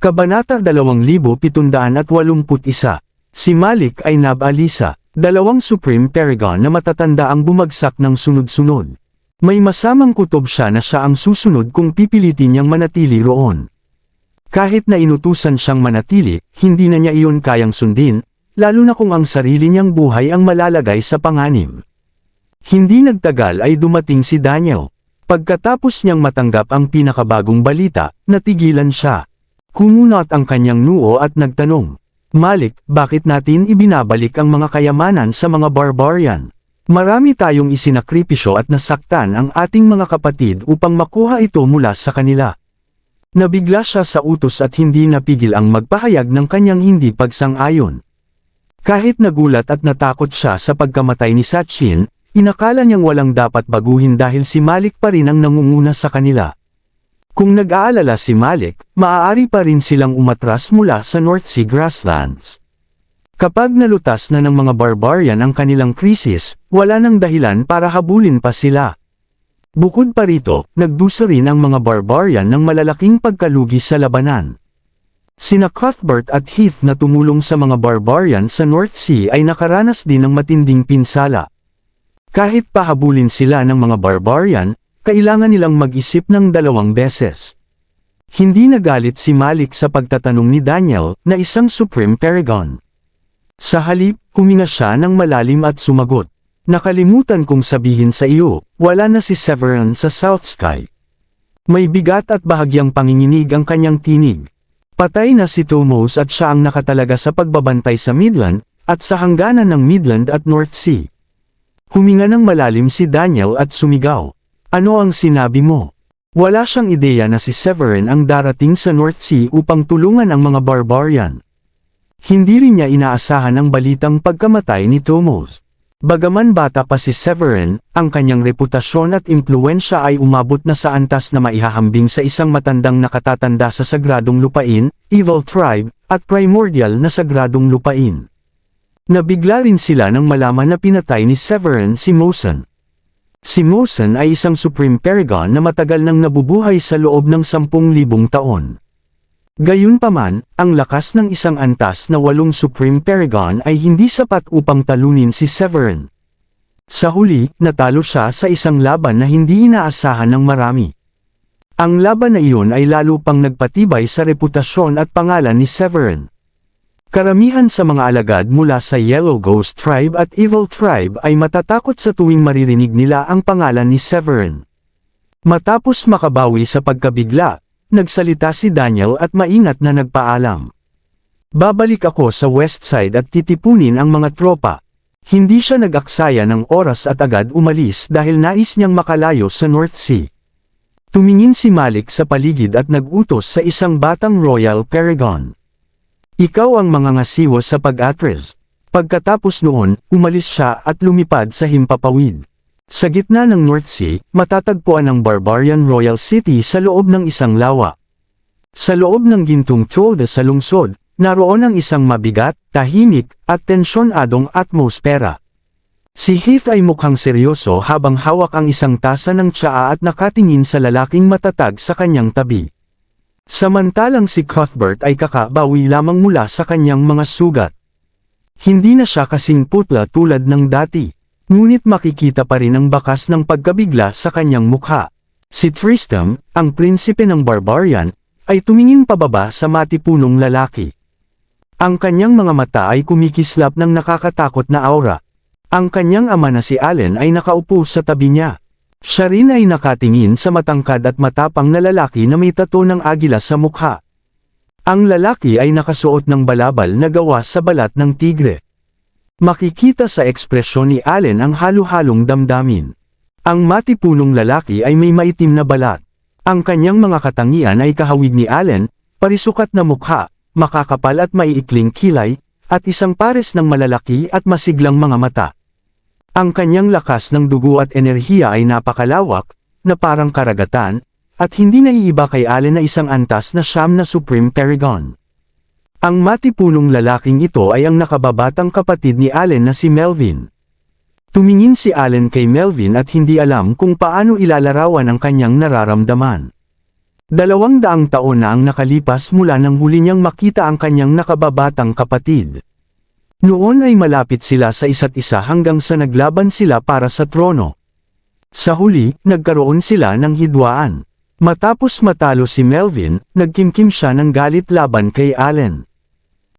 Kabanata 2781. Si Malik ay Nab Alisa, dalawang Supreme Paragon na matatanda ang bumagsak ng sunod-sunod. May masamang kutob siya na siya ang susunod kung pipilitin niyang manatili roon. Kahit na inutusan siyang manatili, hindi na niya iyon kayang sundin, lalo na kung ang sarili niyang buhay ang malalagay sa panganib. Hindi nagtagal ay dumating si Daniel. Pagkatapos niyang matanggap ang pinakabagong balita, natigilan siya. Kumunot ang kanyang noo at nagtanong, Malik, bakit natin ibinabalik ang mga kayamanan sa mga barbarian? Marami tayong isinakripisyo at nasaktan ang ating mga kapatid upang makuha ito mula sa kanila. Nabigla siya sa utos at hindi napigil ang magpahayag ng kanyang hindi pagsang-ayon. Kahit nagulat at natakot siya sa pagkamatay ni Sachin, inakala niyang walang dapat baguhin dahil si Malik pa rin ang nangunguna sa kanila. Kung nag-aalala si Malik, maaari pa rin silang umatras mula sa North Sea grasslands. Kapag nalutas na ng mga barbarian ang kanilang krisis, wala nang dahilan para habulin pa sila. Bukod pa rito, nagdusa rin ang mga barbarian ng malalaking pagkalugi sa labanan. Sina Cuthbert at Heath na tumulong sa mga barbarian sa North Sea ay nakaranas din ng matinding pinsala. Kahit pahabulin sila ng mga barbarian, kailangan nilang mag-isip ng 2 beses. Hindi nagalit si Malik sa pagtatanong ni Daniel, na isang Supreme Paragon. Sa halip, huminga siya ng malalim at sumagot, nakalimutan kong sabihin sa iyo, wala na si Severin sa South Sky. May bigat at bahagyang panginginig ang kanyang tinig. Patay na si Tomos at siya ang nakatalaga sa pagbabantay sa Midland, at sa hangganan ng Midland at North Sea. Huminga ng malalim si Daniel at sumigaw. Ano ang sinabi mo? Wala siyang ideya na si Severin ang darating sa North Sea upang tulungan ang mga barbarian. Hindi rin niya inaasahan ang balitang pagkamatay ni Tomos. Bagaman bata pa si Severin, ang kanyang reputasyon at impluwensya ay umabot na sa antas na maihahambing sa isang matandang nakatatanda sa sagradong lupain, Evil Tribe, at primordial na sagradong lupain. Nabigla rin sila nang malaman na pinatay ni Severin si Mosen. Si Mosen ay isang Supreme Paragon na matagal nang nabubuhay sa loob ng 10,000 taon. Gayunpaman, ang lakas ng isang antas na 8 Supreme Paragon ay hindi sapat upang talunin si Severin. Sa huli, natalo siya sa isang laban na hindi inaasahan ng marami. Ang laban na iyon ay lalo pang nagpatibay sa reputasyon at pangalan ni Severin. Karamihan sa mga alagad mula sa Yellow Ghost Tribe at Evil Tribe ay matatakot sa tuwing maririnig nila ang pangalan ni Severin. Matapos makabawi sa pagkabigla, nagsalita si Daniel at maingat na nagpaalam. Babalik ako sa West Side at titipunin ang mga tropa. Hindi siya nag-aksaya ng oras at agad umalis dahil nais niyang makalayo sa North Sea. Tumingin si Malik sa paligid at nag-utos sa isang batang Royal Paragon. Ikaw ang mangangasiwa sa pag-atres. Pagkatapos noon, umalis siya at lumipad sa himpapawid. Sa gitna ng North Sea, matatagpuan ang Barbarian Royal City sa loob ng isang lawa. Sa loob ng gintong tolda sa lungsod, naroon ang isang mabigat, tahimik, at tensyonadong atmosfera. Si Heath ay mukhang seryoso habang hawak ang isang tasa ng tsaa at nakatingin sa lalaking matatag sa kanyang tabi. Samantalang si Cuthbert ay kakabawi lamang mula sa kanyang mga sugat. Hindi na siya kasing putla tulad ng dati, ngunit makikita pa rin ang bakas ng pagkabigla sa kanyang mukha. Si Tristram, ang prinsipe ng barbarian, ay tumingin pababa sa matipunong lalaki. Ang kanyang mga mata ay kumikislap ng nakakatakot na aura. Ang kanyang ama na si Allen ay nakaupo sa tabi niya. Siya rin ay nakatingin sa matangkad at matapang na lalaki na may tato ng agila sa mukha. Ang lalaki ay nakasuot ng balabal na gawa sa balat ng tigre. Makikita sa ekspresyon ni Allen ang halo-halong damdamin. Ang matipunong lalaki ay may maitim na balat. Ang kanyang mga katangian ay kahawig ni Allen, parisukat na mukha, makakapal at maiikling kilay, at isang pares ng malalaki at masiglang mga mata. Ang kanyang lakas ng dugo at enerhiya ay napakalawak, na parang karagatan, at hindi naiiba kay Allen na isang antas na siyam na Supreme Paragon. Ang matipunong lalaking ito ay ang nakababatang kapatid ni Allen na si Melvin. Tumingin si Allen kay Melvin at hindi alam kung paano ilalarawan ang kanyang nararamdaman. 200 taon na ang nakalipas mula nang huli niyang makita ang kanyang nakababatang kapatid. Noon ay malapit sila sa isa't isa hanggang sa naglaban sila para sa trono. Sa huli, nagkaroon sila ng hidwaan. Matapos matalo si Melvin, nagkimkim siya ng galit laban kay Allen.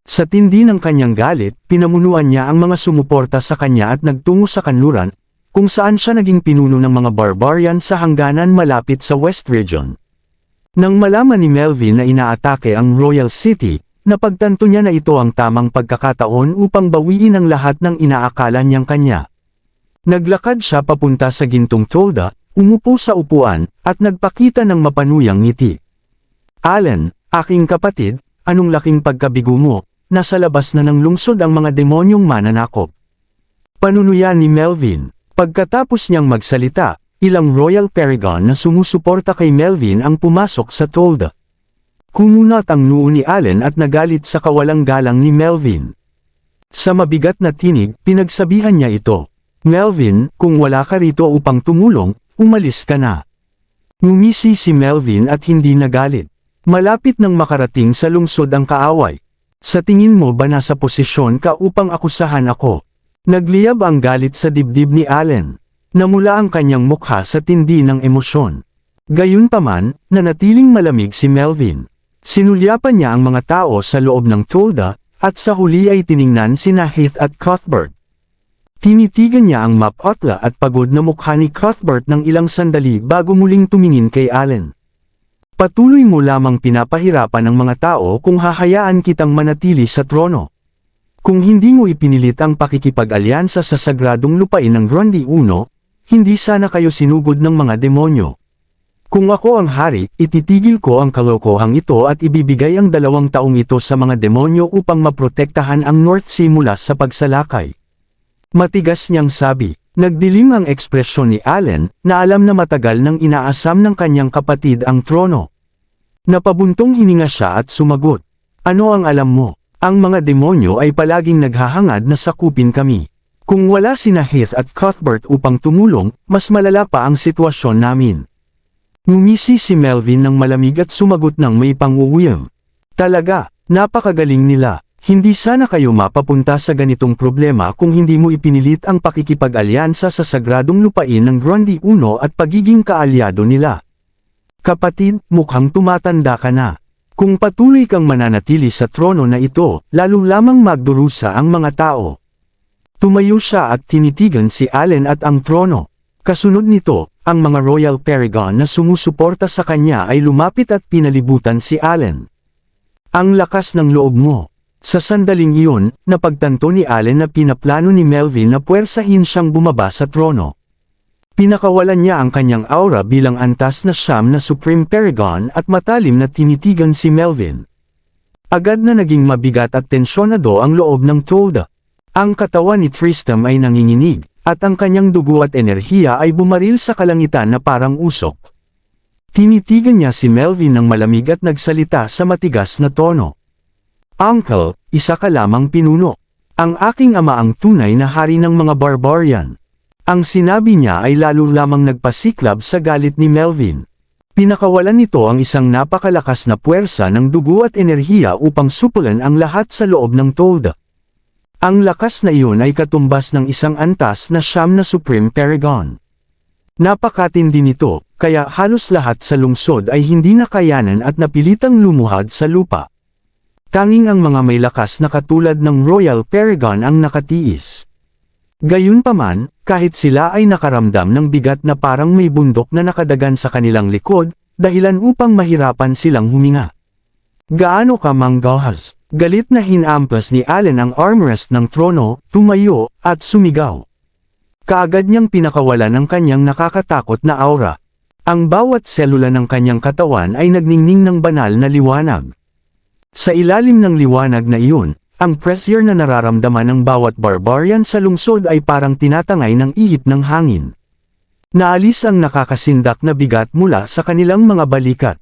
Sa tindi ng kanyang galit, pinamunuan niya ang mga sumuporta sa kanya at nagtungo sa kanluran, kung saan siya naging pinuno ng mga barbarian sa hangganan malapit sa West Region. Nang malaman ni Melvin na inaatake ang Royal City, napagtanto niya na ito ang tamang pagkakataon upang bawiin ang lahat ng inaakala niyang kanya. Naglakad siya papunta sa gintong tolda, umupo sa upuan, at nagpakita ng mapanuyang ngiti. "Allen, aking kapatid, anong laking pagkabigo mo, nasa labas na ng lungsod ang mga demonyong mananakop." Panunuyan ni Melvin. Pagkatapos niyang magsalita, ilang Royal Paragon na sumusuporta kay Melvin ang pumasok sa tolda. Kumunat ang noo ni Allen at nagalit sa kawalang galang ni Melvin. Sa mabigat na tinig, pinagsabihan niya ito. "Melvin, kung wala ka rito upang tumulong, umalis ka na." Ngumisi si Melvin at hindi nagalit. Malapit nang makarating sa lungsod ang kaaway. "Sa tingin mo ba nasa posisyon ka upang akusahan ako?" Nagliyab ang galit sa dibdib ni Allen. Namula ang kanyang mukha sa tindi ng emosyon. Gayunpaman, nanatiling malamig si Melvin. Sinulyapan niya ang mga tao sa loob ng tolda, at sa huli ay tiningnan sina Heath at Cuthbert. Tinitigan niya ang mapotla at pagod na mukha ni Cuthbert ng ilang sandali bago muling tumingin kay Allen. "Patuloy mo lamang pinapahirapan ang mga tao kung hahayaan kitang manatili sa trono. Kung hindi mo ipinilit ang pakikipag-alyansa sa sagradong lupain ng Grundy I, hindi sana kayo sinugod ng mga demonyo. Kung ako ang hari, ititigil ko ang kalokohang ito at ibibigay ang 2 taong ito sa mga demonyo upang maprotektahan ang North Sea mula sa pagsalakay." Matigas niyang sabi. Nagdilim ang ekspresyon ni Allen, na alam na matagal nang inaasam ng kanyang kapatid ang trono. Napabuntong hininga siya at sumagot. "Ano ang alam mo? Ang mga demonyo ay palaging naghahangad na sakupin kami. Kung wala sina Heath at Cuthbert upang tumulong, mas malala pa ang sitwasyon namin." Ngumisi si Melvin ng malamig at sumagot ng may pang-uuyam. "Talaga, napakagaling nila. Hindi sana kayo mapapunta sa ganitong problema kung hindi mo ipinilit ang pakikipag-alyansa sa sagradong lupain ng Grundy I at pagiging kaalyado nila. Kapatid, mukhang tumatanda ka na. Kung patuloy kang mananatili sa trono na ito, lalo lamang magdurusa ang mga tao." Tumayo siya at tinitigan si Allen at ang trono. Kasunod nito, ang mga Royal Paragon na sumusuporta sa kanya ay lumapit at pinalibutan si Allen. "Ang lakas ng loob mo." Sa sandaling iyon, napagtanto ni Allen na pinaplano ni Melvin na puwersahin siyang bumaba sa trono. Pinakawalan niya ang kanyang aura bilang antas na siyam na Supreme Paragon at matalim na tinitigan si Melvin. Agad na naging mabigat at tensyonado ang loob ng tolda. Ang katawan ni Tristram ay nanginginig, at ang kanyang dugo at enerhiya ay bumaril sa kalangitan na parang usok. Tinitigan niya si Melvin ng malamig at nagsalita sa matigas na tono. "Uncle, isa ka lamang pinuno. Ang aking ama ang tunay na hari ng mga barbarian." Ang sinabi niya ay lalo lamang nagpasiklab sa galit ni Melvin. Pinakawalan nito ang isang napakalakas na puwersa ng dugo at enerhiya upang supulan ang lahat sa loob ng tolda. Ang lakas na iyon ay katumbas ng isang antas na siyam na Supreme Paragon. Napakatindi nito, kaya halos lahat sa lungsod ay hindi nakayanan at napilitang lumuhad sa lupa. Tanging ang mga may lakas na katulad ng Royal Paragon ang nakatiis. Gayunpaman, kahit sila ay nakaramdam ng bigat na parang may bundok na nakadagan sa kanilang likod, dahilan upang mahirapan silang huminga. "Gaano ka manggahas?" Galit na hinampas ni Allen ang armrest ng trono, tumayo, at sumigaw. Kaagad niyang pinakawalan ang kanyang nakakatakot na aura. Ang bawat selula ng kanyang katawan ay nagningning ng banal na liwanag. Sa ilalim ng liwanag na iyon, ang pressure na nararamdaman ng bawat barbarian sa lungsod ay parang tinatangay ng ihip ng hangin. Naalis ang nakakasindak na bigat mula sa kanilang mga balikat.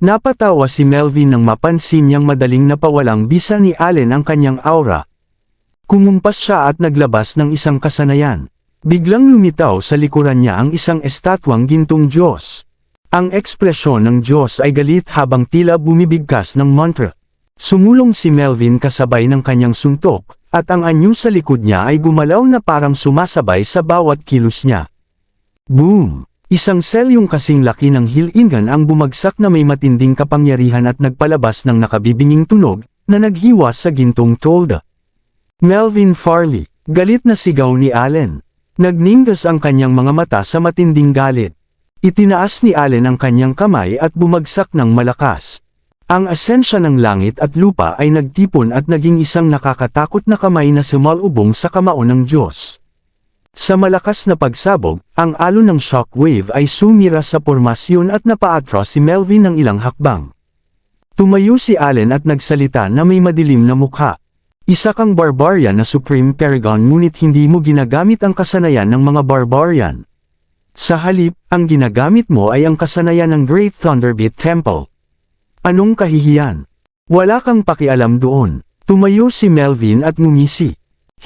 Napatawa si Melvin nang mapansin niyang madaling napawalang bisa ni Allen ang kanyang aura. Kumumpas siya at naglabas ng isang kasanayan. Biglang lumitaw sa likuran niya ang isang estatwang gintong Diyos. Ang ekspresyon ng Diyos ay galit habang tila bumibigkas ng mantra. Sumulong si Melvin kasabay ng kanyang suntok, at ang anyo sa likod niya ay gumalaw na parang sumasabay sa bawat kilos niya. Boom! Isang selyong kasing laki ng hilingan ang bumagsak na may matinding kapangyarihan at nagpalabas ng nakabibinging tunog, na naghiwa sa gintong tolda. Melvin Farley, galit na sigaw ni Allen. Nagningas ang kanyang mga mata sa matinding galit. Itinaas ni Allen ang kanyang kamay at bumagsak ng malakas. Ang asensya ng langit at lupa ay nagtipon at naging isang nakakatakot na kamay na sumalubong sa kamao ng Diyos. Sa malakas na pagsabog, ang alon ng shockwave ay sumira sa pormasyon at napaatras si Melvin ng ilang hakbang. Tumayo si Allen at nagsalita na may madilim na mukha. Isa kang barbarian na Supreme Paragon ngunit hindi mo ginagamit ang kasanayan ng mga barbarian. Sa halip, ang ginagamit mo ay ang kasanayan ng Great Thunderbeat Temple. Anong kahihiyan? Wala kang pakialam doon. Tumayo si Melvin at ngumisi.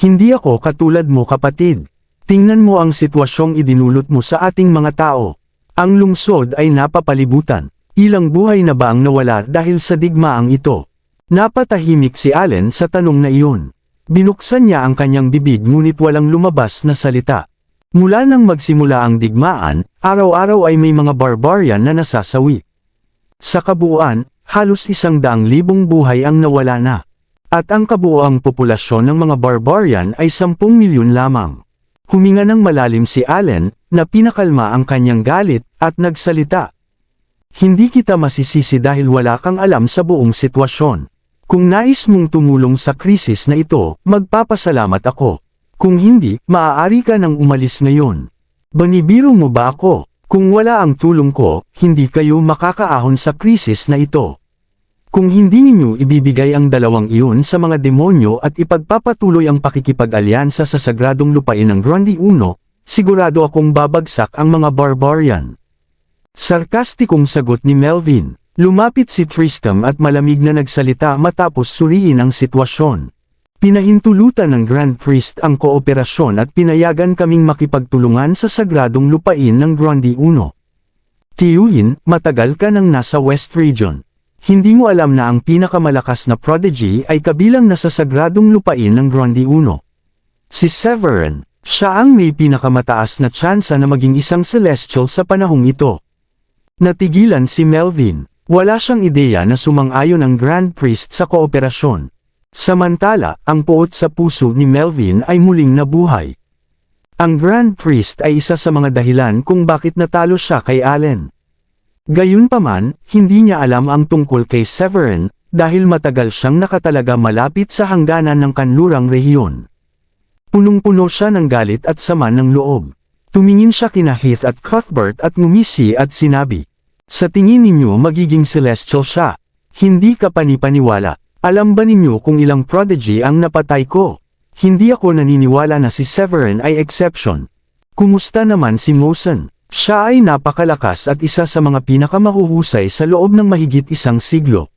Hindi ako katulad mo kapatid. Tingnan mo ang sitwasyong idinulot mo sa ating mga tao. Ang lungsod ay napapalibutan. Ilang buhay na ba ang nawala dahil sa digmaang ito? Napatahimik si Allen sa tanong na iyon. Binuksan niya ang kanyang bibig ngunit walang lumabas na salita. Mula nang magsimula ang digmaan, araw-araw ay may mga barbarian na nasasawi. Sa kabuuan, halos 100,000 buhay ang nawala na. At ang kabuuang populasyon ng mga barbarian ay 10 milyon lamang. Huminga ng malalim si Allen, na pinakalma ang kanyang galit, at nagsalita. Hindi kita masisisi dahil wala kang alam sa buong sitwasyon. Kung nais mong tumulong sa krisis na ito, magpapasalamat ako. Kung hindi, maaari ka nang umalis ngayon. Banibiro mo ba ako? Kung wala ang tulong ko, hindi kayo makakaahon sa krisis na ito. Kung hindi ninyo ibibigay ang dalawang iyon sa mga demonyo at ipagpapatuloy ang pakikipag-alyansa sa sagradong lupain ng Grundy 1, sigurado akong babagsak ang mga barbarian. Sarkastikong sagot ni Melvin. Lumapit si Tristram at malamig na nagsalita matapos suriin ang sitwasyon. Pinahintulutan ng Grand Priest ang kooperasyon at pinayagan kaming makipagtulungan sa sagradong lupain ng Grundy 1. Tiyuhin, matagal ka nang nasa West Region. Hindi mo alam na ang pinakamalakas na prodigy ay kabilang na sa sagradong lupain ng Grundy 1. Si Severin, siya ang may pinakamataas na tsansa na maging isang celestial sa panahong ito. Natigilan si Melvin. Wala siyang ideya na sumang-ayon ang Grand Priest sa kooperasyon. Samantala, ang puot sa puso ni Melvin ay muling nabuhay. Ang Grand Priest ay isa sa mga dahilan kung bakit natalo siya kay Allen. Gayunpaman, hindi niya alam ang tungkol kay Severin, dahil matagal siyang nakatalaga malapit sa hangganan ng kanlurang rehiyon. Punong-puno siya ng galit at sama ng loob. Tumingin siya kina Heath at Cuthbert at ngumisi at sinabi, "Sa tingin ninyo magiging celestial siya? Hindi ka panipaniwala. Alam ba ninyo kung ilang prodigy ang napatay ko? Hindi ako naniniwala na si Severin ay exception. Kumusta naman si Mosen? Siya ay napakalakas at isa sa mga pinakamahuhusay sa loob ng mahigit 1 siglo.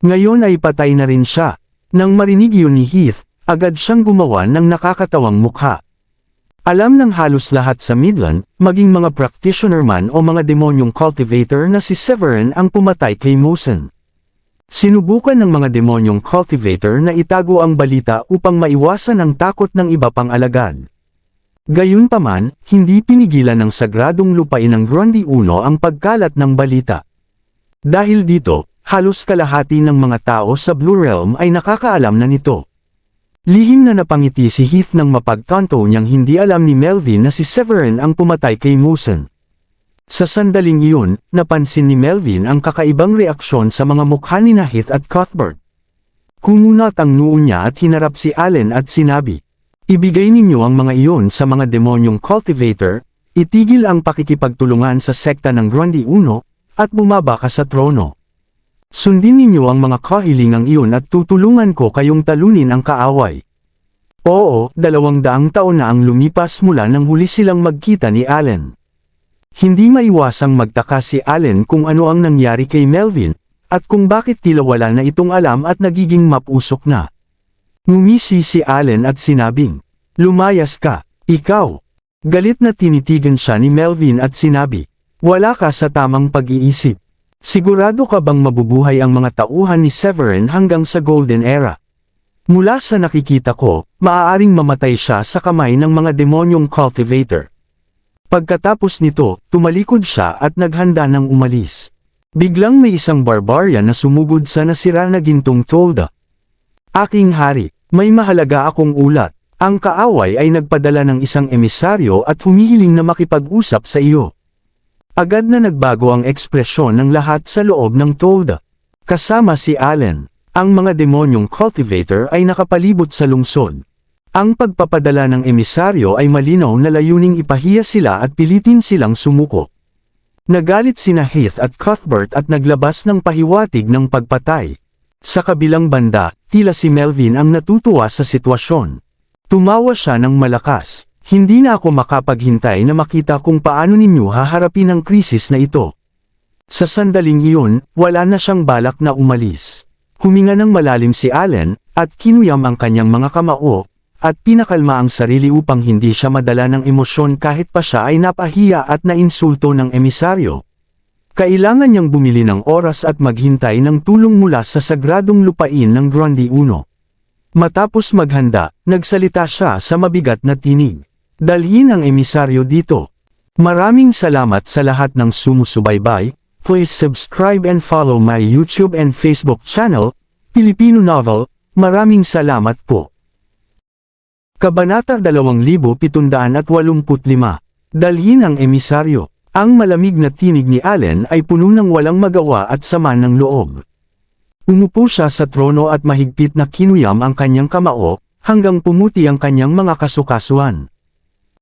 Ngayon ay patay na rin siya." Nang marinig yun ni Heath, agad siyang gumawa ng nakakatawang mukha. Alam ng halos lahat sa Midland, maging mga practitioner man o mga demonyong cultivator na si Severin ang pumatay kay Mosen. Sinubukan ng mga demonyong cultivator na itago ang balita upang maiwasan ang takot ng iba pang alagad. Gayunpaman, hindi pinigilan ng sagradong lupain ng Grundy 1 ang pagkalat ng balita. Dahil dito, halos kalahati ng mga tao sa Blue Realm ay nakakaalam na nito. Lihim na napangiti si Heath nang mapagtanto niyang hindi alam ni Melvin na si Severin ang pumatay kay Mosen. Sa sandaling iyon, napansin ni Melvin ang kakaibang reaksyon sa mga mukha ni Heath at Cuthbert. Kumunat ang noo niya at hinarap si Allen at sinabi, "Ibigay ninyo ang mga iyon sa mga demonyong cultivator, itigil ang pakikipagtulungan sa sekta ng Grundy 1, at bumaba ka sa trono. Sundin ninyo ang mga kahilingang iyon at tutulungan ko kayong talunin ang kaaway." Oo, 200 taon na ang lumipas mula nang huli silang magkita ni Allen. Hindi maiwasang magtaka si Allen kung ano ang nangyari kay Melvin, at kung bakit tila wala na itong alam at nagiging mapusok na. Ngumisi si Allen at sinabing, "Lumayas ka, ikaw." Galit na tinitigan siya ni Melvin at sinabi, Wala ka sa tamang pag-iisip. Sigurado ka bang mabubuhay ang mga tauhan ni Severin hanggang sa Golden Era? Mula sa nakikita ko, maaaring mamatay siya sa kamay ng mga demonyong cultivator. Pagkatapos nito, tumalikod siya at naghanda ng umalis. Biglang may isang barbarian na sumugod sa nasira na gintong tolda. Aking hari, may mahalaga akong ulat. Ang kaaway ay nagpadala ng isang emisaryo at humihiling na makipag-usap sa iyo. Agad na nagbago ang ekspresyon ng lahat sa loob ng tolda. Kasama si Allen. Ang mga demonyong cultivator ay nakapalibot sa lungsod. Ang pagpapadala ng emisaryo ay malinaw na layuning ipahiya sila at pilitin silang sumuko. Nagalit sina Heath at Cuthbert at naglabas ng pahiwatig ng pagpatay. Sa kabilang banda, tila si Melvin ang natutuwa sa sitwasyon. Tumawa siya ng malakas. Hindi na ako makapaghintay na makita kung paano ninyo haharapin ang krisis na ito. Sa sandaling iyon, wala na siyang balak na umalis. Huminga ng malalim si Allen, at kinuyam ang kanyang mga kamao, at pinakalma ang sarili upang hindi siya madala ng emosyon kahit pa siya ay napahiya at nainsulto ng emisaryo. Kailangan niyang bumili ng oras at maghintay ng tulong mula sa sagradong lupain ng Grundy 1. Matapos maghanda, nagsalita siya sa mabigat na tinig. Dalhin ang emisaryo dito. Maraming salamat sa lahat ng sumusubaybay. Please subscribe and follow my YouTube and Facebook channel, Filipino Novel. Maraming salamat po. Kabanata 2785. Dalhin ang emisaryo. Ang malamig na tinig ni Allen ay puno ng walang magawa at sama ng loob. Umupo siya sa trono at mahigpit na kinuyam ang kanyang kamao, hanggang pumuti ang kanyang mga kasukasuan.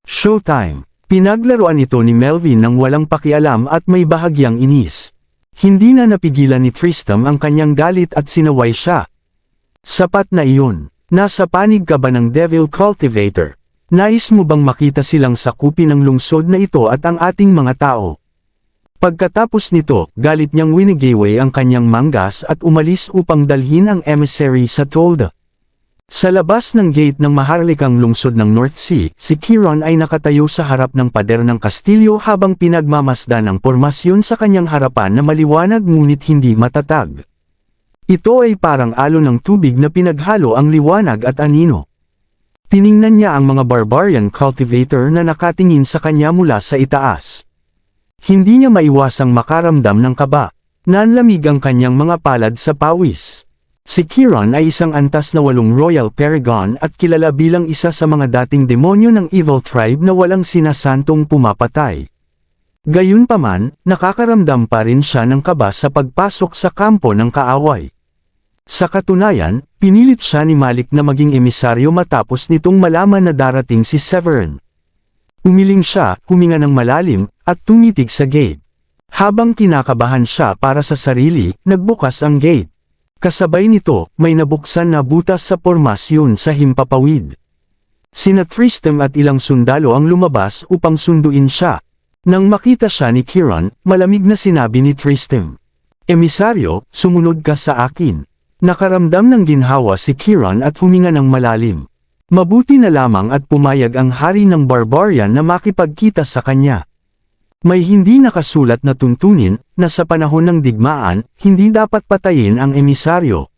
Showtime. Pinaglaruan ito ni Melvin ng walang pakialam at may bahagyang inis. Hindi na napigilan ni Tristram ang kanyang galit at sinaway siya. Sapat na iyon. Nasa panig ka ba ng Devil Cultivator? Nais mo bang makita silang sakupin ng lungsod na ito at ang ating mga tao? Pagkatapos nito, galit niyang winigaway ang kanyang manggas at umalis upang dalhin ang emissary sa Tolda. Sa labas ng gate ng maharlikang lungsod ng North Sea, si Chiron ay nakatayo sa harap ng pader ng kastilyo habang pinagmamasdan ang pormasyon sa kanyang harapan na maliwanag ngunit hindi matatag. Ito ay parang alon ng tubig na pinaghalo ang liwanag at anino. Tiningnan niya ang mga barbarian cultivator na nakatingin sa kanya mula sa itaas. Hindi niya maiwasang makaramdam ng kaba. Nanlamig ang kanyang mga palad sa pawis. Si Chiron ay isang antas na 8 Royal Paragon at kilala bilang isa sa mga dating demonyo ng Evil Tribe na walang sinasantong pumapatay. Gayunpaman, nakakaramdam pa rin siya ng kaba sa pagpasok sa kampo ng kaaway. Sa katunayan, pinilit siya ni Malik na maging emisaryo matapos nitong malaman na darating si Severin. Umiling siya, huminga ng malalim, at tumitig sa gate. Habang kinakabahan siya para sa sarili, nagbukas ang gate. Kasabay nito, may nabuksan na butas sa pormasyon sa himpapawid. Sina Tristram at ilang sundalo ang lumabas upang sunduin siya. Nang makita siya ni Chiron, malamig na sinabi ni Tristram, "Emisaryo, sumunod ka sa akin." Nakaramdam ng ginhawa si Chiron at huminga ng malalim. Mabuti na lamang at pumayag ang hari ng barbarian na makipagkita sa kanya. May hindi nakasulat na tuntunin, na sa panahon ng digmaan, hindi dapat patayin ang emisaryo.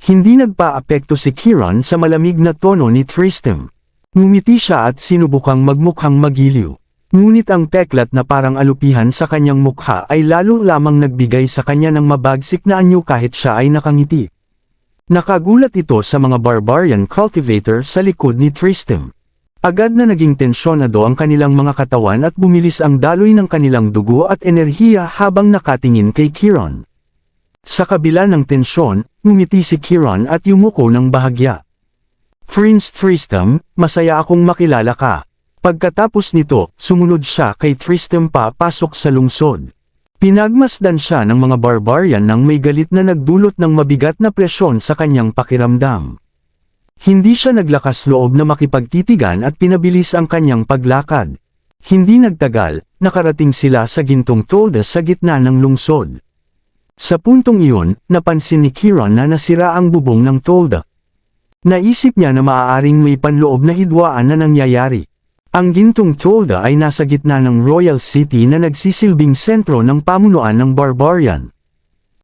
Hindi nagpa-apekto si Chiron sa malamig na tono ni Tristram. Ngumiti siya at sinubukang magmukhang magiliw. Ngunit ang peklat na parang alupihan sa kanyang mukha ay lalo lamang nagbigay sa kanya ng mabagsik na anyo kahit siya ay nakangiti. Nakagulat ito sa mga barbarian cultivator sa likod ni Tristram. Agad na naging tensyonado ang kanilang mga katawan at bumilis ang daloy ng kanilang dugo at enerhiya habang nakatingin kay Chiron. Sa kabila ng tensyon, ngumiti si Chiron at yumuko ng bahagya. "Prince Tristram, masaya akong makilala ka." Pagkatapos nito, sumunod siya kay Tristram papasok sa lungsod. Pinagmasdan siya ng mga barbarian nang may galit na nagdulot ng mabigat na presyon sa kanyang pakiramdam. Hindi siya naglakas loob na makipagtitigan at pinabilis ang kanyang paglakad. Hindi nagtagal, nakarating sila sa gintong tolda sa gitna ng lungsod. Sa puntong iyon, napansin ni Chiron na nasira ang bubong ng tolda. Naisip niya na maaaring may panloob na hidwaan na nangyayari. Ang gintong Tolda ay nasa gitna ng Royal City na nagsisilbing sentro ng pamunuan ng Barbarian.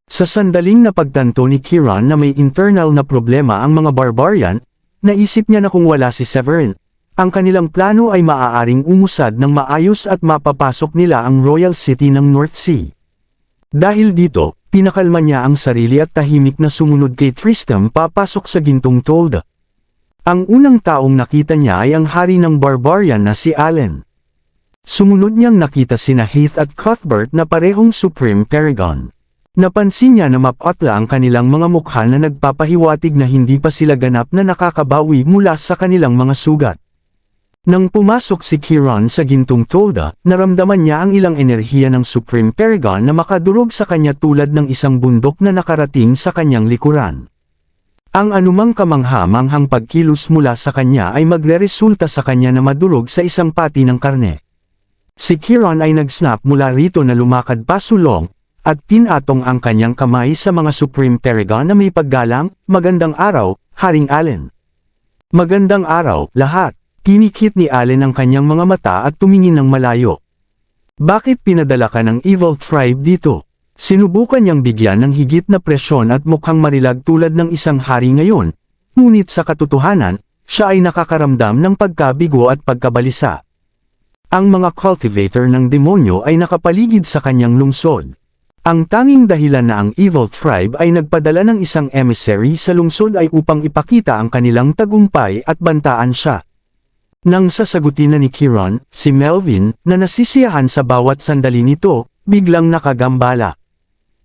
Sa sandaling napagtanto ni Kiran na may internal na problema ang mga Barbarian, naisip niya na kung wala si Severin, ang kanilang plano ay maaaring umusad ng maayos at mapapasok nila ang Royal City ng North Sea. Dahil dito, pinakalma niya ang sarili at tahimik na sumunod kay Tristram papasok sa gintong Tolda. Ang unang taong nakita niya ay ang hari ng Barbarian na si Allen. Sumunod niyang nakita sina Heath at Cuthbert na parehong Supreme Paragon. Napansin niya na mapatla ang kanilang mga mukha na nagpapahiwatig na hindi pa sila ganap na nakakabawi mula sa kanilang mga sugat. Nang pumasok si Kiran sa gintong Tolda, naramdaman niya ang ilang enerhiya ng Supreme Paragon na makadurog sa kanya tulad ng isang bundok na nakarating sa kanyang likuran. Ang anumang kamangha-manghang pagkilos mula sa kanya ay magreresulta sa kanya na madurog sa isang pati ng karne. Si Kiran ay nag-snap mula rito na lumakad pasulong, at pinatong ang kanyang kamay sa mga Supreme Paragon na may paggalang, "Magandang araw, Haring Allen." "Magandang araw, lahat." Pinikit ni Allen ang kanyang mga mata at tumingin ng malayo. "Bakit pinadala ka ng Evil Tribe dito?" Sinubukan niyang bigyan ng higit na presyon at mukhang marilag tulad ng isang hari ngayon, ngunit sa katotohanan, siya ay nakakaramdam ng pagkabigo at pagkabalisa. Ang mga cultivator ng demonyo ay nakapaligid sa kanyang lungsod. Ang tanging dahilan na ang Evil Tribe ay nagpadala ng isang emissary sa lungsod ay upang ipakita ang kanilang tagumpay at bantaan siya. Nang sasagutin na ni Kiran, si Melvin, na nasisiyahan sa bawat sandali nito, biglang nakagambala.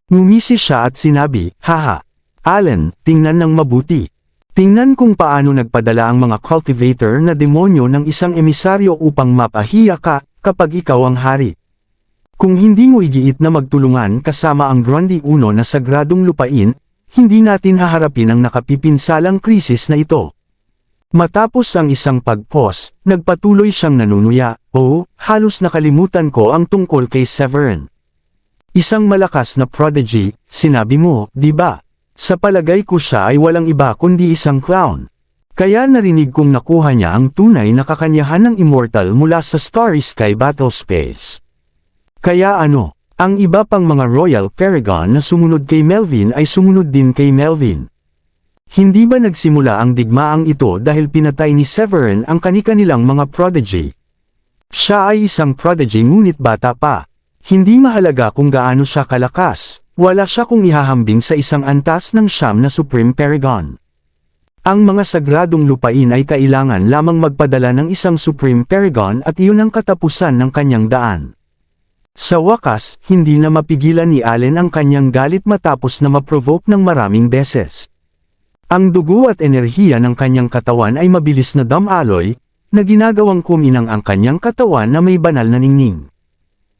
Ngumisi siya at sinabi, "Haha. Allen, tingnan ng mabuti. Tingnan kung paano nagpadala ang mga cultivator na demonyo ng isang emisaryo upang mapahiya ka, kapag ikaw ang hari. Kung hindi mo igiit na magtulungan kasama ang Grundy Uno na sagradong lupain, hindi natin haharapin ang nakapipinsalang krisis na ito." Matapos ang isang pag-pause, nagpatuloy siyang nanunuya, "Oh, halos nakalimutan ko ang tungkol kay Severin. Isang malakas na prodigy, sinabi mo, di ba? Sa palagay ko siya ay walang iba kundi isang clown. Kaya narinig kong nakuha niya ang tunay na kakanyahan ng Immortal mula sa Starry Sky Battle Space. Kaya ano, ang iba pang mga Royal Paragon na sumunod kay Melvin ay sumunod din kay Melvin. Hindi ba nagsimula ang digmaang ito dahil pinatay ni Severin ang kani-kanilang mga prodigy? Siya ay isang prodigy ngunit bata pa. Hindi mahalaga kung gaano siya kalakas, wala siya kung ihahambing sa isang antas ng siyam na Supreme Paragon. Ang mga sagradong lupain ay kailangan lamang magpadala ng isang Supreme Paragon at iyon ang katapusan ng kanyang daan. Sa wakas, hindi na mapigilan ni Allen ang kanyang galit matapos na ma-provoke ng maraming beses. Ang dugo at enerhiya ng kanyang katawan ay mabilis na damaloy, na ginagawang kuminang ang kanyang katawan na may banal na ningning.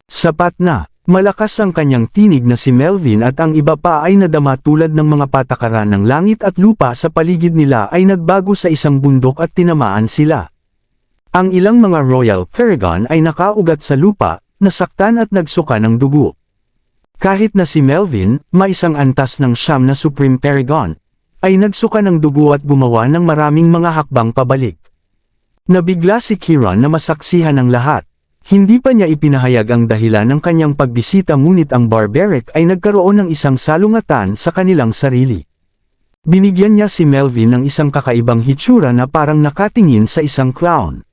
Sapat na, malakas ang kanyang tinig na si Melvin at ang iba pa ay nadama tulad ng mga patakaran ng langit at lupa sa paligid nila ay nagbago sa isang bundok at tinamaan sila. Ang ilang mga Royal Paragon ay nakaugat sa lupa, nasaktan at nagsuka ng dugo. Kahit na si Melvin, maisang antas ng siyam na Supreme Paragon, ay nagsuka ng dugo at gumawa ng maraming mga hakbang pabalik. Nabigla si Kiran na masaksihan ng lahat. Hindi pa niya ipinahayag ang dahilan ng kanyang pagbisita ngunit ang Barbaric ay nagkaroon ng isang salungatan sa kanilang sarili. Binigyan niya si Melvin ng isang kakaibang hitsura na parang nakatingin sa isang clown.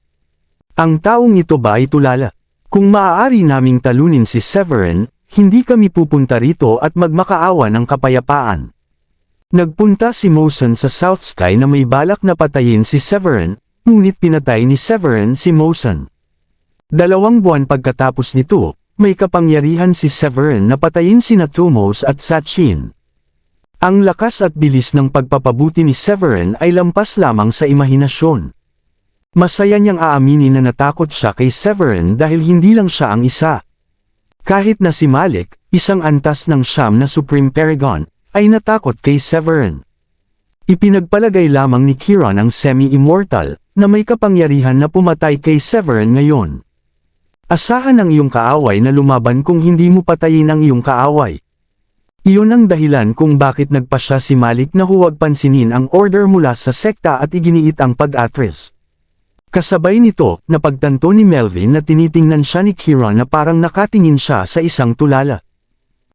Ang taong ito ba ay tulala? Kung maaari naming talunin si Severin, hindi kami pupunta rito at magmakaawa ng kapayapaan. Nagpunta si Mosen sa South Sky na may balak na patayin si Severin, ngunit pinatay ni Severin si Mosen. 2 buwan pagkatapos nito, may kapangyarihan si Severin na patayin sina Tomos at Sachin. Ang lakas at bilis ng pagpapabuti ni Severin ay lampas lamang sa imahinasyon. Masaya niyang aaminin na natakot siya kay Severin dahil hindi lang siya ang isa. Kahit na si Malik, isang antas ng siyam na Supreme Paragon, ay natakot kay Severin. Ipinagpalagay lamang ni Kiran ang semi-immortal, na may kapangyarihan na pumatay kay Severin ngayon. Asahan ang iyong kaaway na lumaban kung hindi mo patayin ang iyong kaaway. Iyon ang dahilan kung bakit nagpasya si Malik na huwag pansinin ang order mula sa sekta at iginiit ang pag-atris. Kasabay nito, napagtanto ni Melvin na tinitingnan siya ni Kieran na parang nakatingin siya sa isang tulala.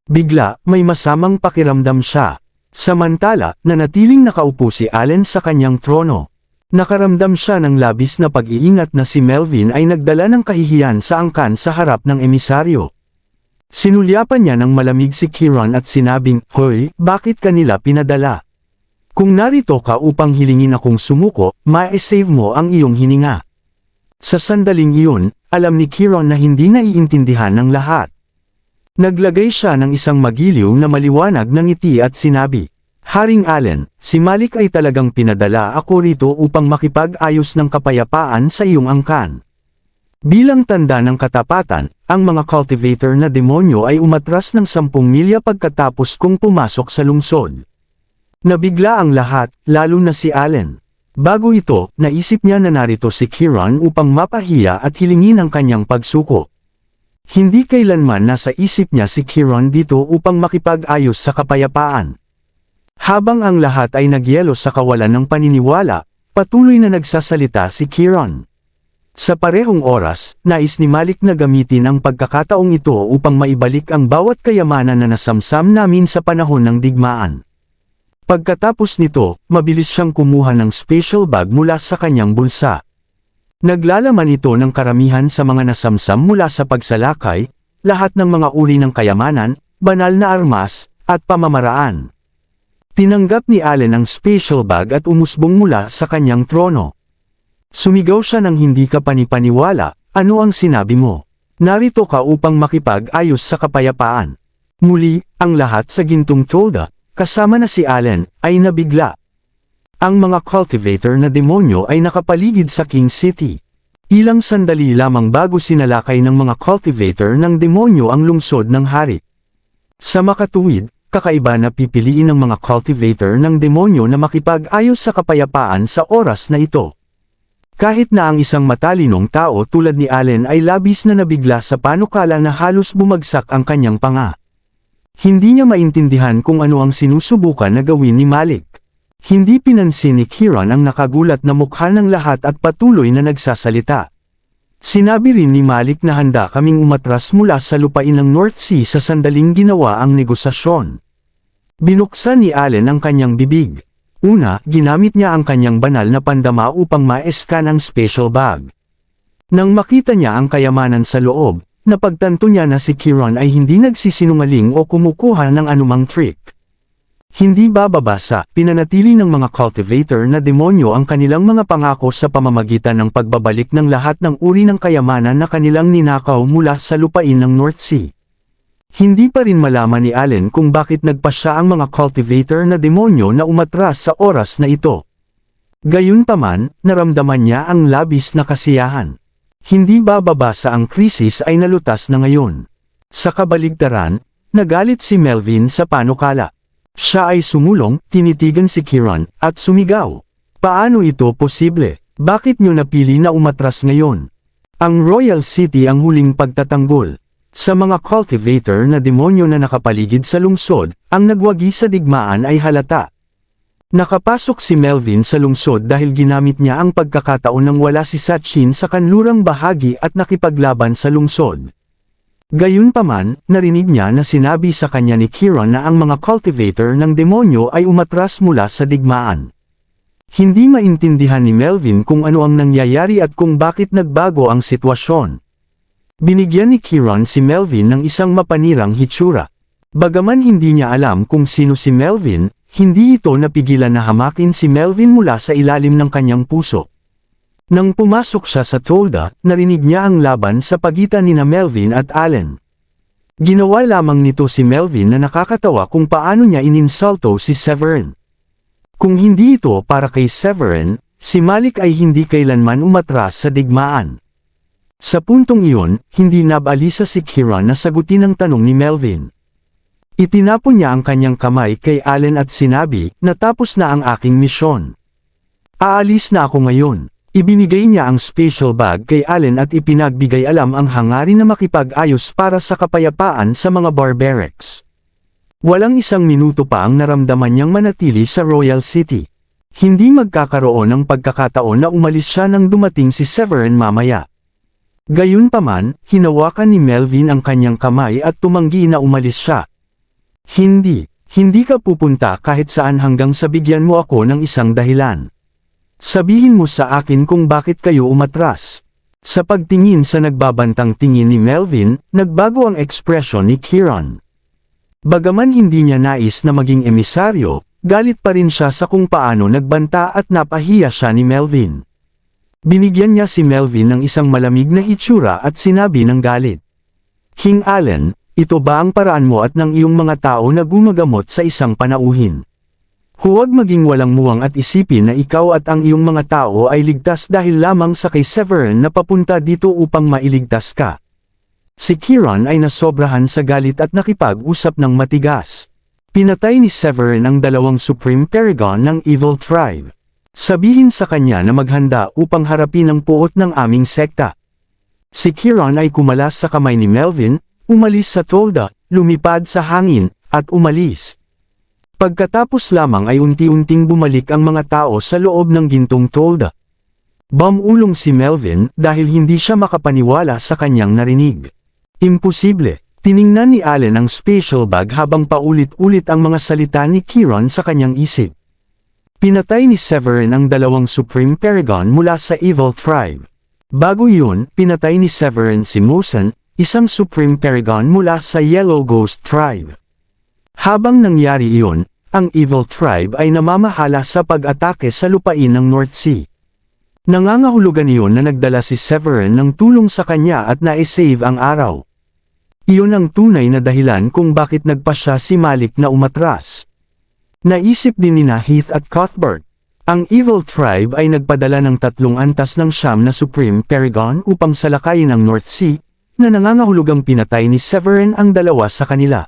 Bigla, may masamang pakiramdam siya. Samantala, nanatiling nakaupo si Allen sa kanyang trono. Nakaramdam siya ng labis na pag-iingat na si Melvin ay nagdala ng kahihiyan sa angkan sa harap ng emisaryo. Sinulyapan niya ng malamig si Kieran at sinabing, "Hoy, bakit kanila pinadala? Kung narito ka upang hilingin akong sumuko, ma-save mo ang iyong hininga." Sa sandaling iyon, alam ni Kieran na hindi naiintindihan ng lahat. Naglagay siya ng isang magiliw na maliwanag ng ngiti at sinabi, "Haring Allen, si Malik ay talagang pinadala ako rito upang makipag-ayos ng kapayapaan sa iyong angkan." Bilang tanda ng katapatan, ang mga cultivator na demonyo ay umatras ng 10 milya pagkatapos kong pumasok sa lungsod. Nabigla ang lahat, lalo na si Allen. Bago ito, naisip niya na narito si Kieran upang mapahiya at hilingin ang kanyang pagsuko. Hindi kailanman nasa isip niya si Kieran dito upang makipag-ayos sa kapayapaan. Habang ang lahat ay nagyelo sa kawalan ng paniniwala, patuloy na nagsasalita si Kieran. Sa parehong oras, nais ni Malik na gamitin ang pagkakataong ito upang maibalik ang bawat kayamanan na nasamsam namin sa panahon ng digmaan. Pagkatapos nito, mabilis siyang kumuha ng special bag mula sa kanyang bulsa. Naglalaman ito ng karamihan sa mga nasamsam mula sa pagsalakay, lahat ng mga uri ng kayamanan, banal na armas, at pamamaraan. Tinanggap ni Allen ang special bag at umusbong mula sa kanyang trono. Sumigaw siya ng hindi kapanipaniwala, "Ano ang sinabi mo? Narito ka upang makipag-ayos sa kapayapaan." Muli, ang lahat sa gintong tolda, kasama na si Allen, ay nabigla. Ang mga cultivator na demonyo ay nakapaligid sa King City. Ilang sandali lamang bago sinalakay ng mga cultivator ng demonyo ang lungsod ng hari. Sa makatuwid, kakaiba na pipiliin ng mga cultivator ng demonyo na makipag-ayos sa kapayapaan sa oras na ito. Kahit na ang isang matalinong tao tulad ni Allen ay labis na nabigla sa panukala na halos bumagsak ang kanyang panga. Hindi niya maintindihan kung ano ang sinusubukan na gawin ni Malik. Hindi pinansin ni Kieran ang nakagulat na mukha ng lahat at patuloy na nagsasalita. Sinabi rin ni Malik na handa kaming umatras mula sa lupain ng North Sea sa sandaling ginawa ang negosasyon. Binuksan ni Allen ang kanyang bibig. Una, ginamit niya ang kanyang banal na pandama upang ma-scan ang special bag. Nang makita niya ang kayamanan sa loob, napagtanto niya na si Kieran ay hindi nagsisinungaling o kumukuha ng anumang trick. Hindi bababasa, pinanatili ng mga cultivator na demonyo ang kanilang mga pangako sa pamamagitan ng pagbabalik ng lahat ng uri ng kayamanan na kanilang ninakaw mula sa lupain ng North Sea. Hindi pa rin malaman ni Allen kung bakit nagpasya ang mga cultivator na demonyo na umatras sa oras na ito. Gayunpaman, naramdaman niya ang labis na kasiyahan. Hindi bababasa ang krisis ay nalutas na ngayon. Sa kabaligtaran, nagalit si Melvin sa panukala. Siya ay sumulong, tinitigan si Kieran, at sumigaw. "Paano ito posible? Bakit niyo napili na umatras ngayon? Ang Royal City ang huling pagtatanggol." Sa mga cultivator na demonyo na nakapaligid sa lungsod, ang nagwagi sa digmaan ay halata. Nakapasok si Melvin sa lungsod dahil ginamit niya ang pagkakataon nang wala si Sachin sa kanlurang bahagi at nakipaglaban sa lungsod. Gayunpaman, narinig niya na sinabi sa kanya ni Kieran na ang mga cultivator ng demonyo ay umatras mula sa digmaan. Hindi maintindihan ni Melvin kung ano ang nangyayari at kung bakit nagbago ang sitwasyon. Binigyan ni Kieran si Melvin ng isang mapanirang hitsura. Bagaman hindi niya alam kung sino si Melvin, hindi ito napigilan na hamakin si Melvin mula sa ilalim ng kanyang puso. Nang pumasok siya sa tolda, narinig niya ang laban sa pagitan nina Melvin at Allen. Ginawa lamang nito si Melvin na nakakatawa kung paano niya ininsulto si Severin. Kung hindi ito para kay Severin, si Malik ay hindi kailanman umatras sa digmaan. Sa puntong iyon, hindi nabalisa si Kieran na sagutin ang tanong ni Melvin. Itinapon niya ang kanyang kamay kay Allen at sinabi, "Natapos na ang aking misyon. Aalis na ako ngayon." Ibinigay niya ang special bag kay Allen at ipinagbigay alam ang hangarin na makipag-ayos para sa kapayapaan sa mga barbarics. Walang isang minuto pa ang naramdaman niyang manatili sa Royal City. Hindi magkakaroon ng pagkakataon na umalis siya nang dumating si Severin mamaya. Gayunpaman, hinawakan ni Melvin ang kanyang kamay at tumanggi na umalis siya. Hindi ka pupunta kahit saan hanggang sa bigyan mo ako ng isang dahilan. Sabihin mo sa akin kung bakit kayo umatras. Sa pagtingin sa nagbabantang tingin ni Melvin, nagbago ang ekspresyon ni Kieran. Bagaman hindi niya nais na maging emisaryo, galit pa rin siya sa kung paano nagbanta at napahiya siya ni Melvin. Binigyan niya si Melvin ng isang malamig na hitsura at sinabi ng galit. King Allen, ito ba ang paraan mo at ng iyong mga tao na gumagamot sa isang panauhin? Huwag maging walang muwang at isipin na ikaw at ang iyong mga tao ay ligtas dahil lamang sa kay Severin na papunta dito upang mailigtas ka. Si Kieran ay nasobrahan sa galit at nakipag-usap ng matigas. Pinatay ni Severin ang dalawang Supreme Paragon ng Evil Tribe. Sabihin sa kanya na maghanda upang harapin ang puot ng aming sekta. Si Kieran ay kumalas sa kamay ni Melvin, umalis sa tolda, lumipad sa hangin, at umalis. Pagkatapos lamang ay unti-unting bumalik ang mga tao sa loob ng gintong tolda. Bumulong si Melvin dahil hindi siya makapaniwala sa kanyang narinig. Imposible. Tiningnan ni Allen ang special bag habang paulit-ulit ang mga salita ni Kieran sa kanyang isip. Pinatay ni Severin ang dalawang Supreme Paragon mula sa Evil Tribe. Bago yun, pinatay ni Severin si Mosen, isang Supreme Paragon mula sa Yellow Ghost Tribe. Habang nangyari iyon, ang Evil Tribe ay namamahala sa pag-atake sa lupain ng North Sea. Nangangahulugan iyon na nagdala si Severin ng tulong sa kanya at na-save ang araw. Iyon ang tunay na dahilan kung bakit nagpasya si Malik na umatras. Naisip din nina Heath at Cuthbert. Ang Evil Tribe ay nagpadala ng 3 antas ng siyam na Supreme Paragon upang salakayin ang North Sea, na nangangahulugang pinatay ni Severin ang dalawa sa kanila.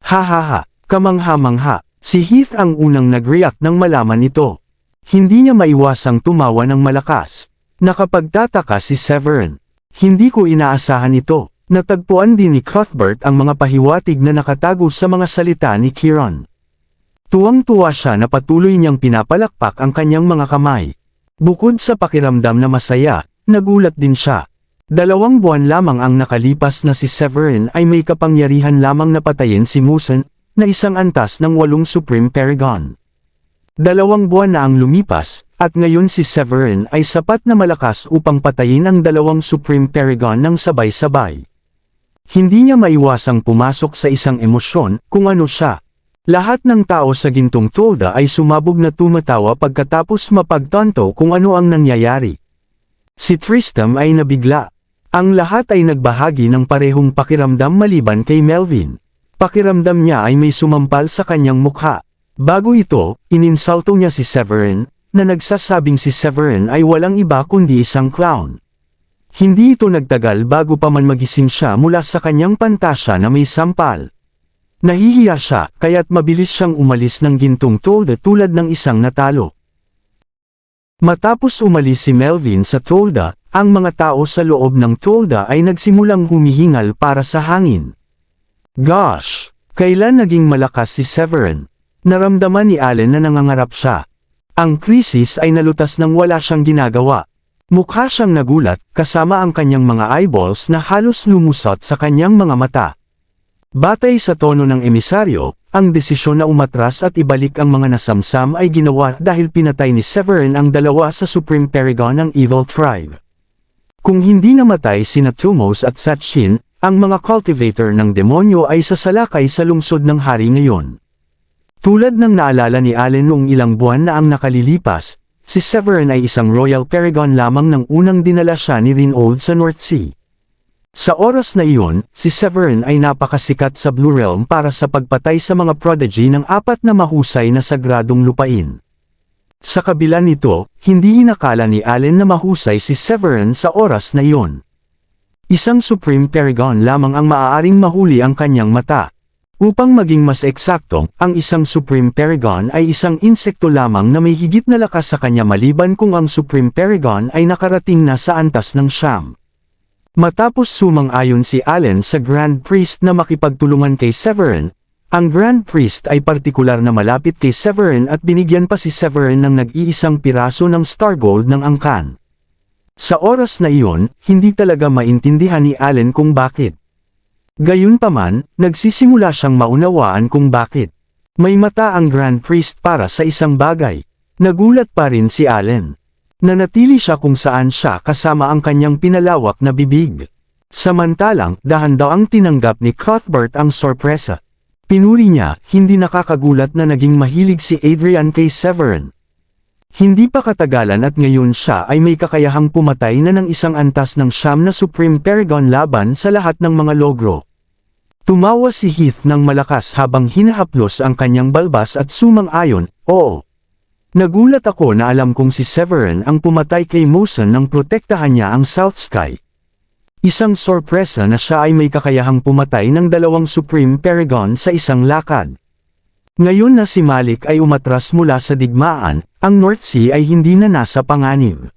Hahaha, kamangha-mangha, si Heath ang unang nag-react nang malaman ito. Hindi niya maiwasang tumawa ng malakas. Nakapagtataka si Severin. Hindi ko inaasahan ito. Natagpuan din ni Cuthbert ang mga pahiwatig na nakatago sa mga salita ni Kieran. Tuwang-tuwa siya na patuloy niyang pinapalakpak ang kanyang mga kamay. Bukod sa pakiramdam na masaya, nagulat din siya. 2 buwan lamang ang nakalipas na si Severin ay may kapangyarihan lamang na patayin si Mosen, na isang antas ng 8 Supreme Paragon. 2 buwan na ang lumipas, at ngayon si Severin ay sapat na malakas upang patayin ang 2 Supreme Paragon ng sabay-sabay. Hindi niya maiwasang pumasok sa isang emosyon kung ano siya. Lahat ng tao sa gintong tolda ay sumabog na tumatawa pagkatapos mapagtanto kung ano ang nangyayari. Si Tristram ay nabigla. Ang lahat ay nagbahagi ng parehong pakiramdam maliban kay Melvin. Pakiramdam niya ay may sumampal sa kanyang mukha. Bago ito, ininsulto niya si Severin, na nagsasabing si Severin ay walang iba kundi isang clown. Hindi ito nagtagal bago pa man magising siya mula sa kanyang pantasya na may sampal. Nahihiya siya, kaya't mabilis siyang umalis ng gintong tolda tulad ng isang natalo. Matapos umalis si Melvin sa tolda, ang mga tao sa loob ng tolda ay nagsimulang humihingal para sa hangin. Gosh! Kailan naging malakas si Severin? Naramdaman ni Allen na nangangarap siya. Ang krisis ay nalutas nang wala siyang ginagawa. Mukha siyang nagulat, kasama ang kanyang mga eyeballs na halos lumusot sa kanyang mga mata. Batay sa tono ng emisaryo, ang desisyon na umatras at ibalik ang mga nasamsam ay ginawa dahil pinatay ni Severin ang 2 sa Supreme Paragon ng Evil Tribe. Kung hindi namatay sina Thumos at Satchin, ang mga cultivator ng demonyo ay sasalakay sa lungsod ng hari ngayon. Tulad ng naalala ni Allen noong ilang buwan na ang nakalilipas, si Severin ay isang Royal Paragon lamang ng unang dinala siya ni Rinold sa North Sea. Sa oras na iyon, si Severin ay napakasikat sa Blue Realm para sa pagpatay sa mga prodigy ng 4 na mahusay na sagradong lupain. Sa kabila nito, hindi inakala ni Allen na mahusay si Severin sa oras na iyon. Isang Supreme Paragon lamang ang maaaring mahuli ang kanyang mata. Upang maging mas eksakto, ang isang Supreme Paragon ay isang insekto lamang na may higit na lakas sa kanya maliban kung ang Supreme Paragon ay nakarating na sa antas ng siyam. Matapos sumang-ayon si Allen sa Grand Priest na makipagtulungan kay Severin, Ang Grand Priest ay partikular na malapit kay Severin at binigyan pa si Severin ng nag-iisang piraso ng Star Gold ng angkan. Sa oras na iyon, hindi talaga maintindihan ni Allen kung bakit. Gayunpaman, nagsisimula siyang maunawaan kung bakit. May mata ang Grand Priest para sa isang bagay. Nagulat pa rin si Allen. Nanatili siya kung saan siya kasama ang kanyang pinalawak na bibig. Samantalang, dahan-daang tinanggap ni Cuthbert ang sorpresa. Pinuri niya, hindi nakakagulat na naging mahilig si Adrian kay Severin. Hindi pa katagalan at ngayon siya ay may kakayahang pumatay na ng isang antas ng siyam na Supreme Paragon laban sa lahat ng mga logro. Tumawa si Heath ng malakas habang hinahaplos ang kanyang balbas at sumang-ayon, oo. Nagulat ako na alam kong si Severin ang pumatay kay Mosen nang protektahan niya ang South Sky. Isang sorpresa na siya ay may kakayahang pumatay ng dalawang Supreme Paragon sa isang lakad. Ngayon na si Malik ay umatras mula sa digmaan, ang North Sea ay hindi na nasa panganib.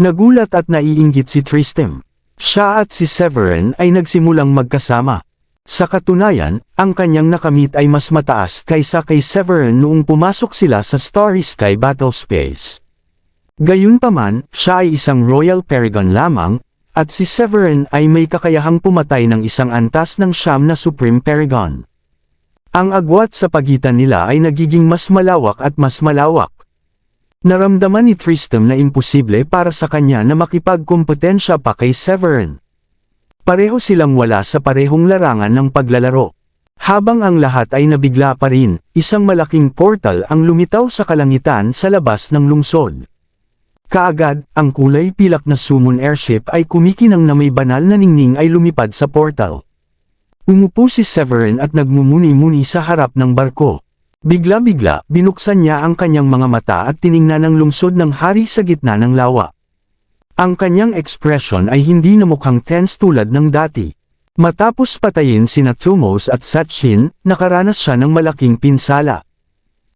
Nagulat at naiinggit si Tristram. Siya at si Severin ay nagsimulang magkasama. Sa katunayan, ang kanyang nakamit ay mas mataas kaysa kay Severin noong pumasok sila sa Starry Sky Battle Space. Gayunpaman, siya ay isang Royal Paragon lamang, at si Severin ay may kakayahang pumatay ng isang antas ng siyam na Supreme Paragon. Ang agwat sa pagitan nila ay nagiging mas malawak at mas malawak. Naramdaman ni Tristram na imposible para sa kanya na makipagkompetensya pa kay Severin. Pareho silang wala sa parehong larangan ng paglalaro. Habang ang lahat ay nabigla pa rin, isang malaking portal ang lumitaw sa kalangitan sa labas ng lungsod. Kaagad, ang kulay pilak na summon airship ay kumikinang na may banal na ningning ay lumipad sa portal. Umupo si Severin at nagmumuni-muni sa harap ng barko. Bigla-bigla, binuksan niya ang kanyang mga mata at tiningnan ang lungsod ng hari sa gitna ng lawa. Ang kanyang ekspresyon ay hindi na mukhang tense tulad ng dati. Matapos patayin sina Thumos at Sachin, nakaranas siya ng malaking pinsala.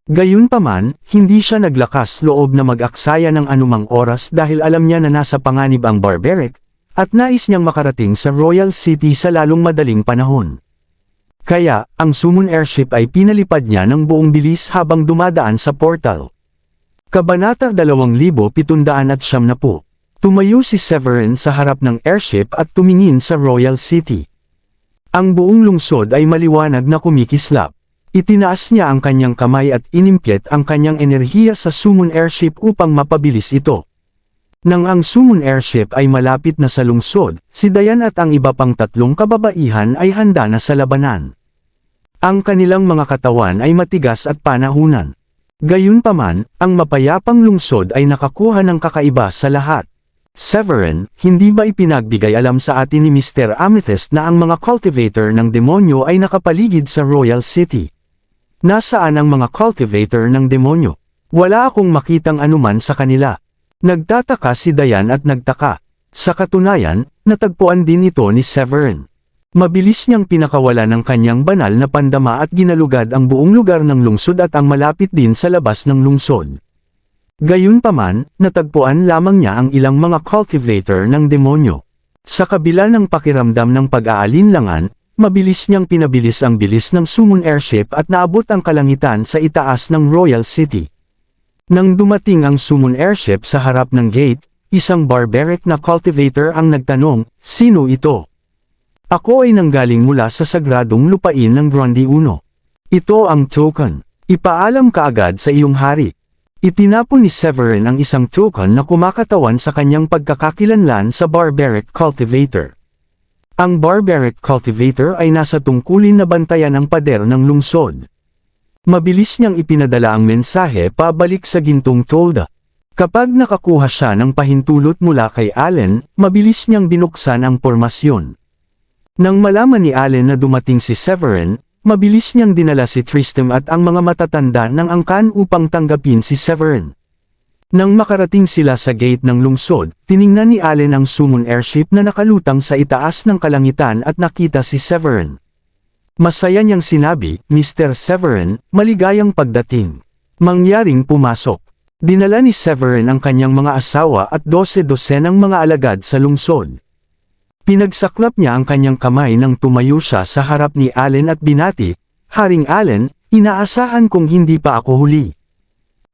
Gayunpaman, hindi siya naglakas loob na mag-aksaya ng anumang oras dahil alam niya na nasa panganib ang Barbaric, at nais niyang makarating sa Royal City sa lalong madaling panahon. Kaya, ang summon airship ay pinalipad niya ng buong bilis habang dumadaan sa portal. Kabanata 2770. Tumayo si Severin sa harap ng airship at tumingin sa Royal City. Ang buong lungsod ay maliwanag na kumikislap. Itinaas niya ang kanyang kamay at inimpyet ang kanyang enerhiya sa summon airship upang mapabilis ito. Nang ang summon airship ay malapit na sa lungsod, si Dayan at ang iba pang tatlong kababaihan ay handa na sa labanan. Ang kanilang mga katawan ay matigas at panahunan. Gayunpaman, ang mapayapang lungsod ay nakakuha ng kakaiba sa lahat. Severin, hindi ba ipinagbigay alam sa atin ni Mr. Amethyst na ang mga cultivator ng demonyo ay nakapaligid sa Royal City? Nasaan ang mga cultivator ng demonyo? Wala akong makitang anuman sa kanila. Nagtataka si Dayan at nagtaka. Sa katunayan, natagpuan din ito ni Severin. Mabilis niyang pinakawala ng kanyang banal na pandama at ginalugad ang buong lugar ng lungsod at ang malapit din sa labas ng lungsod. Gayunpaman, natagpuan lamang niya ang ilang mga cultivator ng demonyo. Sa kabila ng pakiramdam ng pag-aalinlangan, mabilis niyang pinabilis ang bilis ng summon airship at naabot ang kalangitan sa itaas ng Royal City. Nang dumating ang summon airship sa harap ng gate, isang barbaric na cultivator ang nagtanong, "Sino ito?" "Ako ay nanggaling mula sa sagradong lupain ng Grundy 1. Ito ang token. Ipaalam kaagad sa iyong hari." Itinapon ni Severin ang isang token na kumakatawan sa kanyang pagkakakilanlan sa barbaric cultivator. Ang barbaric cultivator ay nasa tungkulin na bantayan ang pader ng lungsod. Mabilis niyang ipinadala ang mensahe pabalik sa gintong tolda. Kapag nakakuha siya ng pahintulot mula kay Allen, mabilis niyang binuksan ang pormasyon. Nang malaman ni Allen na dumating si Severin, mabilis niyang dinala si Tristram at ang mga matatanda ng angkan upang tanggapin si Severin. Nang makarating sila sa gate ng lungsod, tiningnan ni Allen ang summon airship na nakalutang sa itaas ng kalangitan at nakita si Severin. Masaya niyang sinabi, "Mr. Severin, maligayang pagdating." Mangyaring pumasok. Dinala ni Severin ang kanyang mga asawa at 12 ng mga alagad sa lungsod. Pinagsaklap niya ang kanyang kamay nang tumayo siya sa harap ni Allen at binati, Haring Allen, inaasahan kong hindi pa ako huli.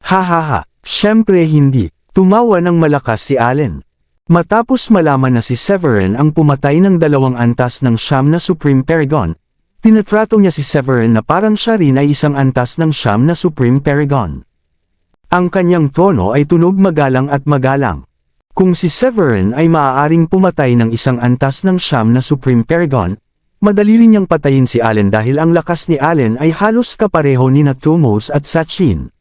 Hahaha, syempre hindi. Tumawa ng malakas si Allen. Matapos malaman na si Severin ang pumatay ng 2 antas ng siyam na Supreme Paragon, tinatrato niya si Severin na parang siya rin ay isang antas ng siyam na Supreme Paragon. Ang kanyang tono ay tunog magalang at magalang. Kung si Severin ay maaaring pumatay ng isang antas ng siyam na Supreme Paragon, madali rin niyang patayin si Allen dahil ang lakas ni Allen ay halos kapareho ni na Tumos at Sachin.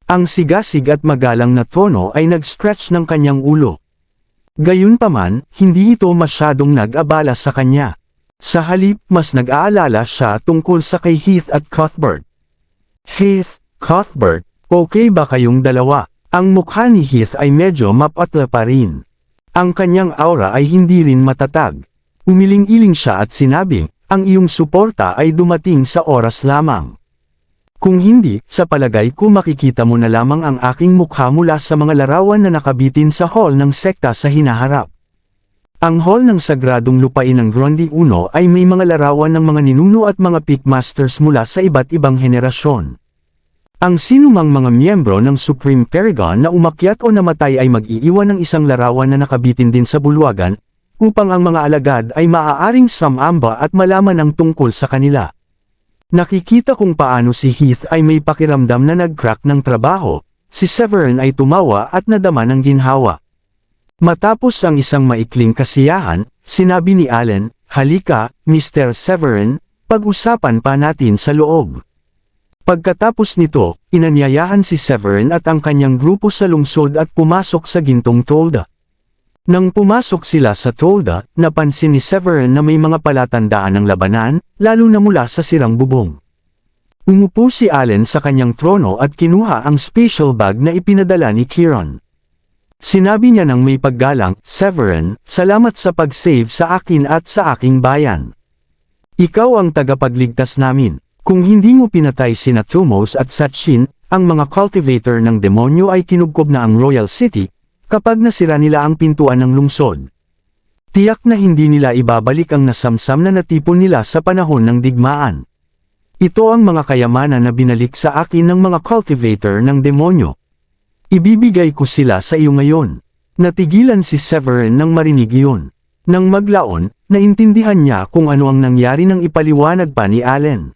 Ang sigasig at magalang na tono ay nag-stretch ng kanyang ulo. Gayunpaman, hindi ito masyadong nag-abala sa kanya. Sa halip, mas nag-aalala siya tungkol sa kay Heath at Cuthbert. Heath, Cuthbert, okay ba kayong dalawa? Ang mukha ni Heath ay medyo mapatla pa rin. Ang kanyang aura ay hindi rin matatag. Umiling-iling siya at sinabi, ang iyong suporta ay dumating sa oras lamang. Kung hindi, sa palagay ko makikita mo na lamang ang aking mukha mula sa mga larawan na nakabitin sa hall ng sekta sa hinaharap. Ang hall ng sagradong lupain ng Grundy 1 ay may mga larawan ng mga ninuno at mga Pickmasters mula sa iba't ibang henerasyon. Ang sinumang mga miyembro ng Supreme Paragon na umakyat o namatay ay mag-iiwan ng isang larawan na nakabitin din sa bulwagan, upang ang mga alagad ay maaaring sumamba at malaman ang tungkol sa kanila. Nakikita kung paano si Heath ay may pakiramdam na nag-crack ng trabaho, si Severin ay tumawa at nadama ng ginhawa. Matapos ang isang maikling kasiyahan, sinabi ni Allen, halika, Mr. Severin, pag-usapan pa natin sa loob. Pagkatapos nito, inanyayahan si Severin at ang kanyang grupo sa lungsod at pumasok sa gintong tolda. Nang pumasok sila sa tolda, napansin ni Severin na may mga palatandaan ng labanan, lalo na mula sa sirang bubong. Umupo si Allen sa kanyang trono at kinuha ang special bag na ipinadala ni Kieran. Sinabi niya ng may paggalang, Severin, salamat sa pag-save sa akin at sa aking bayan. Ikaw ang tagapagligtas namin. Kung hindi mo pinatay sina Tumos at Sachin, ang mga cultivator ng demonyo ay kinubkob na ang Royal City, kapag nasira nila ang pintuan ng lungsod. Tiyak na hindi nila ibabalik ang nasamsam na natipon nila sa panahon ng digmaan. Ito ang mga kayamanan na binalik sa akin ng mga cultivator ng demonyo. Ibibigay ko sila sa iyo ngayon. Natigilan si Severin nang marinig iyon. Nang maglaon, naintindihan niya kung ano ang nangyari nang ipaliwanag pa ni Allen.